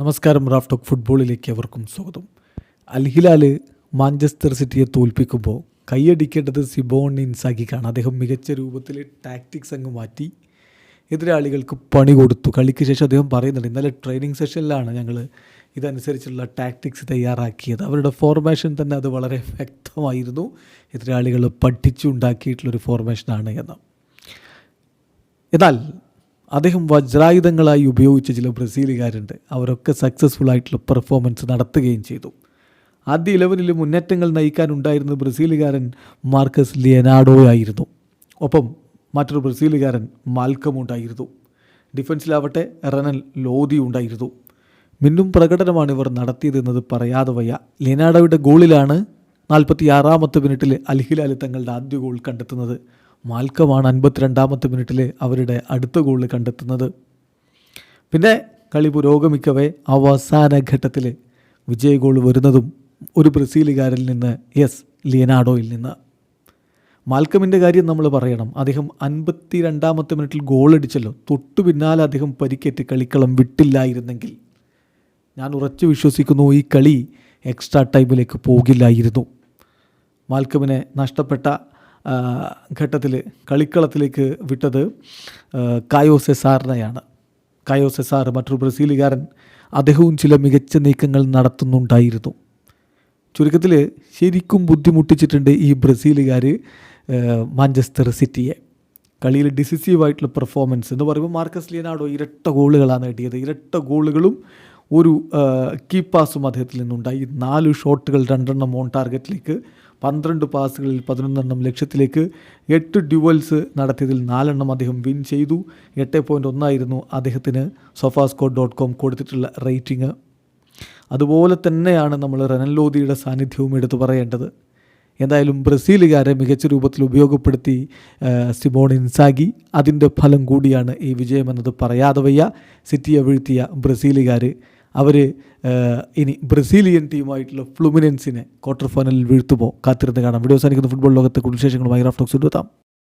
നമസ്കാരം. Raf talk ഫുട്ബോളിലേക്ക് അവർക്കും സ്വാഗതം. അൽ ഹിലാൽ മാഞ്ചസ്റ്റർ സിറ്റിയെ തോൽപ്പിക്കുമ്പോൾ കൈയടിക്കേണ്ടത് സിമോൺ ഇൻസാഗിക്കാണ്. അദ്ദേഹം മികച്ച രൂപത്തിൽ ടാക്ടിക്സ് അങ്ങ് മാറ്റി എതിരാളികൾക്ക് പണി കൊടുത്തു. കളിക്ക് ശേഷം അദ്ദേഹം പറയുന്നുണ്ട്, ഇന്നലെ ട്രെയിനിങ് സെഷനിലാണ് ഞങ്ങൾ ഇതനുസരിച്ചുള്ള ടാക്ടിക്സ് തയ്യാറാക്കിയത്. അവരുടെ ഫോർമേഷൻ തന്നെ അത് വളരെ വ്യക്തമായിരുന്നു. എതിരാളികൾ പഠിച്ചുണ്ടാക്കിയിട്ടുള്ളൊരു ഫോർമേഷനാണ് എന്ന്. എന്നാൽ അദ്ദേഹം വജ്രായുധങ്ങളായി ഉപയോഗിച്ച ചില ബ്രസീലുകാരുണ്ട്. അവരൊക്കെ സക്സസ്ഫുൾ ആയിട്ടുള്ള പെർഫോമൻസ് നടത്തുകയും ചെയ്തു. ആദ്യ 11 മുന്നേറ്റങ്ങൾ നയിക്കാനുണ്ടായിരുന്ന ബ്രസീലുകാരൻ മാർക്കസ് ലിയനാർഡോ ആയിരുന്നു. ഒപ്പം മറ്റൊരു ബ്രസീലുകാരൻ മാൽക്കം ഉണ്ടായിരുന്നു. ഡിഫൻസിലാവട്ടെ റെനൽ ലോദി ഉണ്ടായിരുന്നു. മിന്നും പ്രകടനമാണ് ഇവർ നടത്തിയതെന്നത് പറയാതെ വയ്യ. ലിയനാർഡോയുടെ ഗോളിലാണ് 46-ാമത്തെ മിനിറ്റിൽ അൽ ഹിലാൽ തങ്ങളുടെ ആദ്യ ഗോൾ കണ്ടെത്തുന്നത്. മാൽക്കമാണ് 52-ാമത്തെ മിനിറ്റിൽ അവരുടെ അടുത്ത ഗോൾ കണ്ടെത്തുന്നത്. പിന്നെ കളി പുരോഗമിക്കവേ അവസാന ഘട്ടത്തിൽ വിജയ ഗോൾ വരുന്നതും ഒരു ബ്രസീലുകാരിൽ നിന്ന്, ലിയനാർഡോയിൽ നിന്ന്. മാൽക്കമിൻ്റെ കാര്യം നമ്മൾ പറയണം. അദ്ദേഹം 52-ാമത്തെ മിനിറ്റിൽ ഗോളടിച്ചല്ലോ. തൊട്ടു പിന്നാലെ അദ്ദേഹം പരിക്കേറ്റ് കളിക്കളം വിട്ടില്ലായിരുന്നെങ്കിൽ ഞാൻ ഉറച്ചു വിശ്വസിക്കുന്നു ഈ കളി എക്സ്ട്രാ ടൈമിലേക്ക് പോകില്ലായിരുന്നു. മാൽക്കമിനെ നഷ്ടപ്പെട്ട ഘട്ടത്തിൽ കളിക്കളത്തിലേക്ക് വിട്ടത് കായോ സെസാറിനെയാണ്. കായോ സെസാർ മറ്റൊരു ബ്രസീലുകാരൻ, അദ്ദേഹവും ചില മികച്ച നീക്കങ്ങൾ നടത്തുന്നുണ്ടായിരുന്നു. ചുരുക്കത്തിൽ ശരിക്കും ബുദ്ധിമുട്ടിച്ചിട്ടുണ്ട് ഈ ബ്രസീലുകാർ മാഞ്ചസ്റ്റർ സിറ്റിയെ. കളിയിൽ ഡിസിസീവായിട്ടുള്ള പെർഫോമൻസ് എന്ന് പറയുമ്പോൾ മാർക്കസ് ലിയനാർഡോ ഇരട്ട ഗോളുകളാണ് നേടിയത്. ഇരട്ട ഗോളുകളും ഒരു കീ പാസും അദ്ദേഹത്തിൽ നിന്നുണ്ടായി. 4 ഷോട്ടുകൾ, 2 ഓൺ ടാർഗറ്റിലേക്ക്, 12 പാസുകളിൽ 11 ലക്ഷ്യത്തിലേക്ക്, 8 ഡ്യുവൽസ് നടത്തിയതിൽ 4 അദ്ദേഹം വിൻ ചെയ്തു. 8.1 അദ്ദേഹത്തിന് sofascore.com കൊടുത്തിട്ടുള്ള റേറ്റിംഗ്. അതുപോലെ തന്നെയാണ് നമ്മൾ റെനൽ ലോദിയുടെ സാന്നിധ്യവും എടുത്തു പറയേണ്ടത്. എന്തായാലും ബ്രസീലുകാരെ മികച്ച രൂപത്തിൽ ഉപയോഗപ്പെടുത്തി സിമോൺ ഇൻസാഗി. അതിൻ്റെ ഫലം കൂടിയാണ് ഈ വിജയമെന്നത് പറയാതെ വയ്യ. സിറ്റിയെ വീഴ്ത്തിയ ബ്രസീലുകാർ അവർ ഇനി ബ്രസീലിയൻ ടീമായിട്ടുള്ള ഫ്ലുമിനൻസിനെ ക്വാർട്ടർ ഫൈനലിൽ വീഴ്ത്തുമ്പോൾ കാത്തിരുന്ന് കാണാം. വീഡിയോ അവസാനിക്കുന്ന ഫുട്ബോൾ ലോകത്തെ കൂടുതൽ വിശേഷങ്ങളുമായി റാഫ് ടോക്സ് എത്താം.